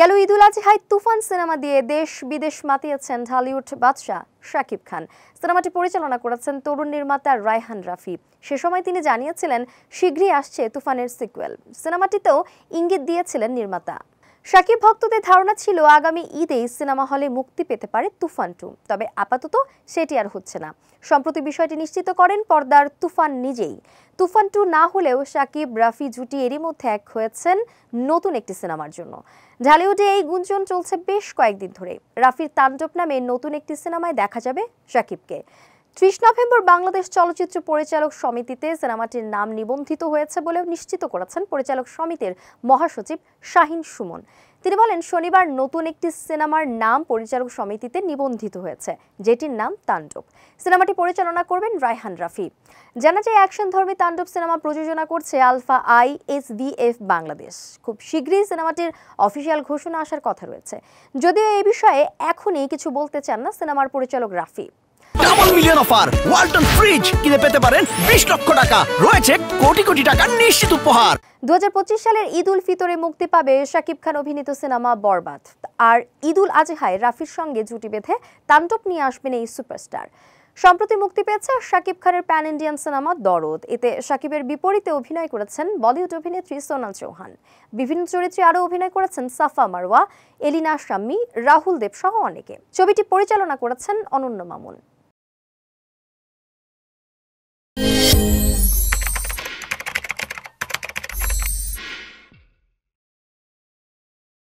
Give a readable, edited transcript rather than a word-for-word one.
গেল ঈদুল আজহায় তুফান সিনেমা দিয়ে দেশ বিদেশ মাতিয়েছেন ঢালিউড বাদশা শাকিব খান। সিনেমাটি পরিচালনা করেছেন তরুণ নির্মাতা রায়হান রাফি। সে সময় তিনি জানিয়েছিলেন শীঘ্রই আসছে তুফানের সিকুয়েল। সিনেমাটিতেও ইঙ্গিত দিয়েছিলেন নির্মাতা। শাকিব ভক্তদের ধারণা ছিল আগামী ঈদেই সিনেমা হলে মুক্তি পেতে পারে তুফান 2, তবে আপাতত সেটি আর হচ্ছে না। সম্প্রতি বিষয়টি নিশ্চিত করেন পর্দার তুফান নিজেই। তুফান 2 না হলেও শাকিব রাফি জুটি এরই মধ্যে এক হয়েছেন নতুন একটি সিনেমার জন্য। ঢালিউডে এই গুঞ্জন চলছে বেশ কয়েকদিন ধরে। রাফির তাণ্ডব নামে নতুন একটি সিনেমায় দেখা যাবে শাকিবকে। 30 নভেম্বর বাংলাদেশ চলচ্চিত্র পরিচালক সমিতিতে সিনেমাটির নাম নিবন্ধিত হয়েছে বলেও নিশ্চিত করেছেন পরিচালক সমিতির মহাসচিব শাহিন সুমন। তিনি বলেন, শনিবার নতুন একটি সিনেমার নাম পরিচালক সমিতিতে নিবন্ধিত হয়েছে, যেটির নাম তাণ্ডব। সিনেমাটি পরিচালনা করবেন রায়হান রাফি। জানা যায়, অ্যাকশনধর্মী তাণ্ডব সিনেমা প্রযোজনা করছে আলফা আই SVF বাংলাদেশ। খুব শীঘ্রই সিনেমাটির অফিসিয়াল ঘোষণা আসার কথা রয়েছে, যদিও এই বিষয়ে এখনই কিছু বলতে চান না সিনেমার পরিচালক Rafi. Double million offer, Walton fridge কিনে পেতে পারেন 20 লক্ষ টাকা, রয়েছে কোটি কোটি টাকার নিশ্চিত উপহার। 2025 সালের ঈদ উল ফিতরে মুক্তি পাবে শাকিব খান অভিনীত সিনেমা বরবাদ। আর ঈদুল আজহায় রাফির সঙ্গে জুটি বেঁধে তাণ্ডব নিয়ে আসবেন এই সুপারস্টার। সম্প্রতি মুক্তি পেয়েছে শাকিব খানের প্যান ইন্ডিয়ান সিনেমা দরদ। এতে শাকিবের বিপরীতে অভিনয় করেছেন বলিউড অভিনেত্রী সোনাল চৌহান। বিভিন্ন চরিত্রে আরও অভিনয় করেছেন সাফা মারওয়া, এলিনা শাম্মী, রাহুল দেব সহ অনেকে। ছবিটি পরিচালনা করেছেন অনন্য মামুন।